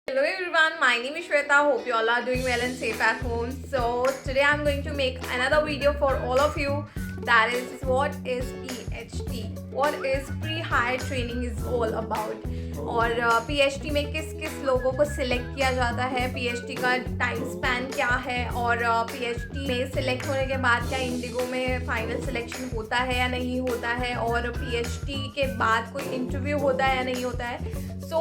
Hello everyone, my name is Shweta. Hope you all are doing well and safe at home. So today I'm going to make another video for all of you. That is what is PhD, what is pre-hire training is all about. और PhD में किस किस लोगों को select किया जाता है, PhD का टाइम स्पैन क्या है और PhD में सिलेक्ट होने के बाद क्या इंडिगो में फाइनल सिलेक्शन होता है या नहीं होता है और PhD के बाद कोई इंटरव्यू होता है या नहीं होता है. So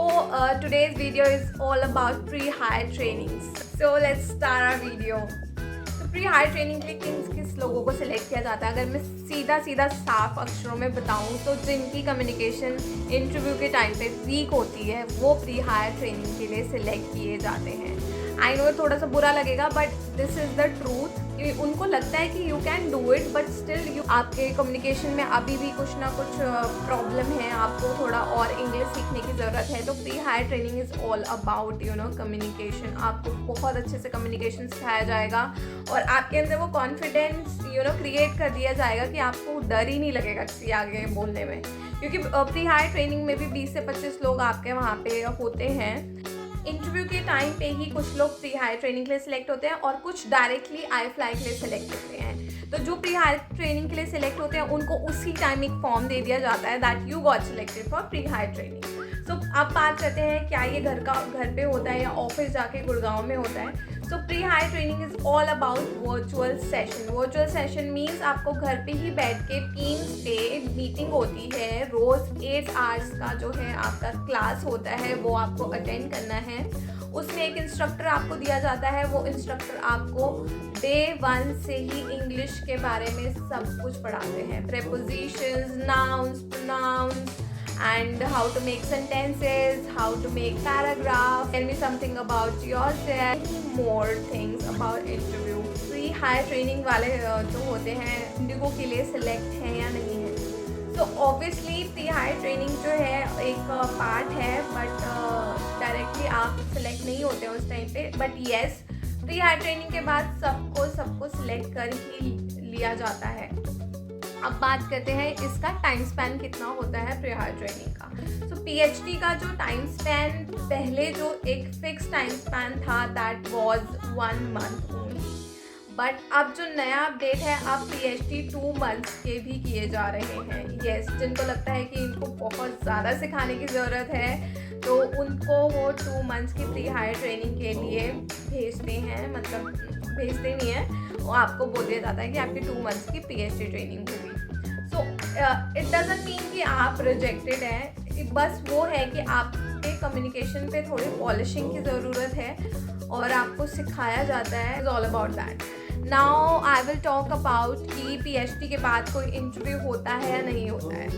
today's video is all about pre-hire trainings. So let's start our video. तो pre-hire training के लिए किस लोगों को सिलेक्ट किया जाता है, अगर मैं सीधा साफ अक्षरों में बताऊं तो जिनकी कम्युनिकेशन इंटरव्यू के टाइम पे वीक होती है वो pre-hire ट्रेनिंग के लिए सिलेक्ट किए जाते हैं. आई नो थोड़ा सा बुरा लगेगा but this is the truth. उनको लगता है कि you can do it but still you आपके कम्युनिकेशन में अभी भी कुछ ना कुछ प्रॉब्लम है, आपको थोड़ा और इंग्लिश सीखने की ज़रूरत है. तो pre-hire training is all about communication. आपको बहुत अच्छे से कम्युनिकेशन सिखाया जाएगा और आपके अंदर वो कॉन्फिडेंस क्रिएट कर दिया जाएगा कि आपको डर ही नहीं लगेगा किसी आगे बोलने में, क्योंकि pre-hire ट्रेनिंग में भी 20 से 25 लोग आपके वहाँ पे होते हैं. इंटरव्यू के टाइम पे ही कुछ लोग pre-hire ट्रेनिंग के लिए सिलेक्ट होते हैं और कुछ डायरेक्टली IFLY के लिए सिलेक्ट होते हैं. तो जो pre-hire ट्रेनिंग के लिए सिलेक्ट होते हैं उनको उसी टाइम एक फॉर्म दे दिया जाता है that you got selected for pre-hire training. So अब बात करते हैं क्या ये घर पे होता है या ऑफिस जाके गुड़गांव में होता है. सो pre-hire training is all about virtual session. Virtual session means आपको घर पे ही बैठ के टीम्स पे मीटिंग होती है. रोज़ 8 आवर्स का जो है आपका क्लास होता है वो आपको अटेंड करना है. उसमें एक इंस्ट्रक्टर आपको दिया जाता है. वो इंस्ट्रक्टर आपको डे 1 से ही इंग्लिश के बारे में सब कुछ पढ़ाते हैं. Prepositions, nouns, pronouns and how to make sentences, how to make paragraph, tell me something about yourself, more things about interview. pre-hire training वाले जो होते हैं इंडिगो के लिए सिलेक्ट हैं या नहीं है. so obviously pre-hire training जो है एक पार्ट है बट डायरेक्टली आप सिलेक्ट नहीं होते हैं उस टाइम पे. बट येस, pre-hire ट्रेनिंग के बाद सबको सिलेक्ट कर ही लिया जाता है. अब बात करते हैं इसका टाइम स्पैन कितना होता है pre-hire ट्रेनिंग का. सो PhD का जो टाइम स्पैन पहले जो एक फिक्स टाइम स्पैन था that was 1 month only. But अब जो नया अपडेट है अब PhD 2 मंथ्स के भी किए जा रहे हैं. येस, जिनको लगता है कि इनको बहुत ज़्यादा सिखाने की ज़रूरत है तो उनको वो 2 मंथ्स की pre-hire ट्रेनिंग के लिए भेजते हैं. मतलब भेजते नहीं है, वो आपको बोल दिया जाता है कि आपकी 2 मंथ्स की PhD ट्रेनिंग होगी. सो इट डजंट मीन कि आप रिजेक्टेड हैं, बस वो है कि आपके कम्युनिकेशन पे थोड़ी पॉलिशिंग की ज़रूरत है और आपको सिखाया जाता है. Is all about that. Now I will talk about कि PhD के बाद कोई इंटरव्यू होता है या नहीं होता है.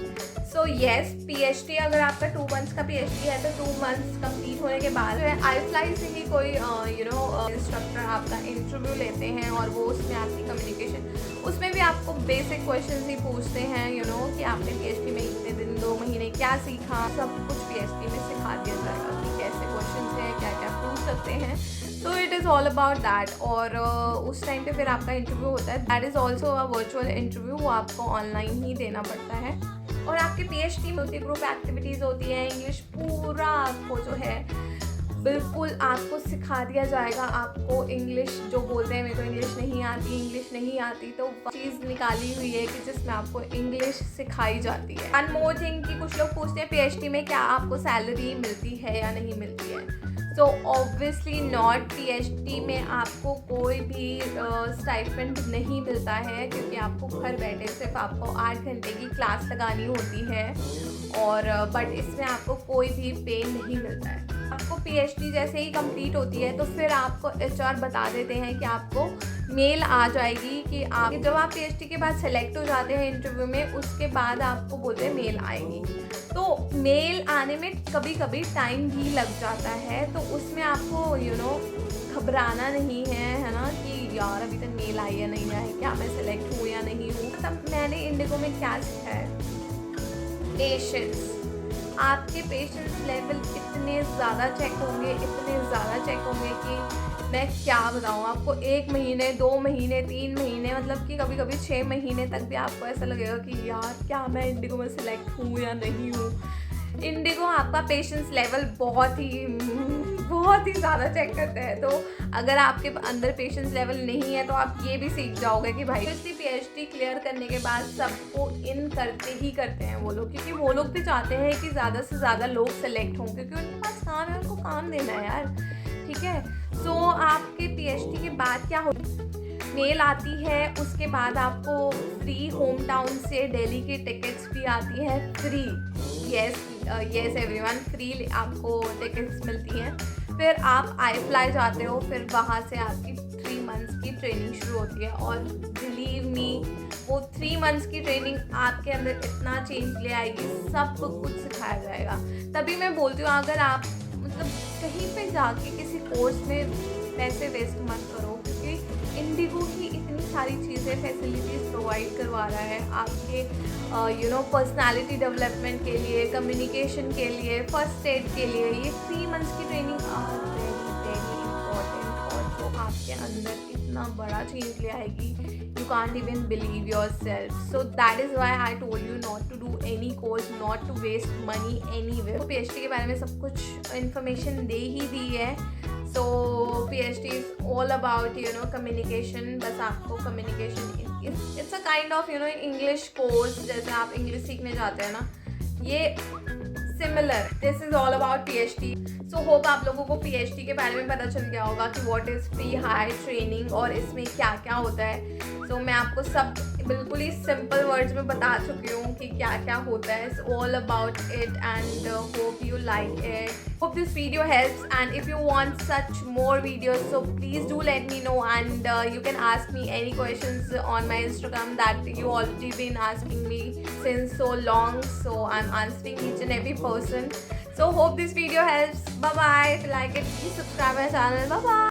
सो येस, PhD अगर आपका 2 मंथ्स का PhD है तो 2 मंथ्स कंप्लीट होने के बाद जो है IFLY से ही कोई इंस्ट्रक्टर आपका इंटरव्यू लेते हैं और वो उसमें आपकी कम्युनिकेशन उसमें भी आपको बेसिक क्वेश्चंस ही पूछते हैं कि आपने PhD में इतने दिन 2 महीने क्या सीखा. सब कुछ PhD में सिखा दिया जाएगा कि कैसे क्वेश्चन हैं, क्या क्या पूछ सकते हैं. तो it is all about that. और उस टाइम पे फिर आपका इंटरव्यू होता है. That is also a virtual interview. वो आपको ऑनलाइन ही देना पड़ता है. और आपके PhD में होती है ग्रुप एक्टिविटीज़ होती है. इंग्लिश पूरा आपको जो है बिल्कुल आपको सिखा दिया जाएगा. आपको इंग्लिश जो बोलते हैं मेरे को इंग्लिश नहीं आती तो चीज़ निकाली हुई है कि जिसमें आपको इंग्लिश सिखाई जाती है. एंड मोर थिंग कि कुछ लोग पूछते हैं PhD में क्या आपको सैलरी मिलती है या नहीं मिलती है. So obviously not. PhD में आपको कोई भी स्टाइपेंड नहीं मिलता है क्योंकि आपको घर बैठे सिर्फ आपको 8 घंटे की क्लास लगानी होती है और बट इसमें आपको कोई भी पे नहीं मिलता है. आपको PhD जैसे ही कंप्लीट होती है तो फिर आपको HR बता देते हैं कि आपको मेल आ जाएगी कि आप जब आप PhD के बाद सेलेक्ट हो जाते हैं इंटरव्यू में उसके बाद आपको बोलते हैं मेल आएगी. तो मेल आने में कभी कभी टाइम भी लग जाता है तो उसमें आपको घबराना नहीं है ना कि यार अभी तक मेल आई या नहीं आई, क्या मैं सेलेक्ट हूँ या नहीं हूँ. तब मैंने इंडिगो में क्या सीखा है, पेशेंस. आपके पेशेंस लेवल इतने ज़्यादा चेक होंगे कि मैं क्या बताऊँ आपको. 1 महीने, 2 महीने, 3 महीने, मतलब कि कभी कभी 6 महीने तक भी आपको ऐसा लगेगा कि यार क्या मैं इंडिगो में सिलेक्ट हूँ या नहीं हूँ. इंडिगो आपका पेशेंस लेवल बहुत ही ज़्यादा चेक करते हैं। तो अगर आपके अंदर पेशेंस लेवल नहीं है तो आप ये भी सीख जाओगे कि भाई इसलिए पीएचडी क्लियर करने के बाद सबको इन करते ही करते हैं वो लोग, क्योंकि वो लोग भी चाहते हैं कि ज़्यादा से ज़्यादा लोग सेलेक्ट हों, क्योंकि उनके पास काम है, उनको काम देना है यार, ठीक है। सो आपके पीएचडी के बाद क्या हो, मेल आती है, उसके बाद आपको फ्री होम टाउन से दिल्ली की टिकट्स भी आती है फ्री। यस एवरीवन, फ्री आपको टिकट्स मिलती हैं। फिर आप iFly जाते हो, फिर वहाँ से आपकी 3 मंथ्स की ट्रेनिंग शुरू होती है। और बिलीव मी, वो 3 मंथ्स की ट्रेनिंग आपके अंदर इतना चेंज ले आएगी, सब कुछ सिखाया जाएगा। तभी मैं बोलती हूँ, अगर आप मतलब कहीं पे जाके किसी कोर्स में पैसे वेस्ट मत करो, क्योंकि इंडिगो ही इतनी सारी चीज़ें फैसिलिटीज़ प्रोवाइड करवा रहा है आपके पर्सनालिटी डेवलपमेंट के लिए, कम्युनिकेशन के लिए, फर्स्ट एड के लिए। ये 3 मंथ्स की ट्रेनिंग आर वेरी इम्पॉर्टेंट, और जो आपके अंदर इतना बड़ा चेंज ले आएगी, you can't even believe yourself. So that is why I told you not to do any course, not to waste money anywhere. PhD के बारे में सब कुछ इन्फॉर्मेशन दे ही दी है। So PhD is all about communication. बस आपको communication, it's a kind of English course, जैसे आप इंग्लिश सीखने जाते हैं ना, ये similar. This is all about PhD. So hope आप लोगों को पीएचडी के बारे में पता चल गया होगा कि what is pre higher training और इसमें क्या क्या होता है। सो मैं आपको सब बिल्कुल ही सिंपल वर्ड्स में बता चुकी हूँ कि क्या क्या होता है। It's all about it and hope you like it. Hope this video helps, and if you want such more videos, so please do let me know, and you can ask me any questions on my Instagram that you already been asking me since so long, so I'm answering each and every person. So hope this video helps. Bye bye. If you like it, please subscribe my channel. Bye bye.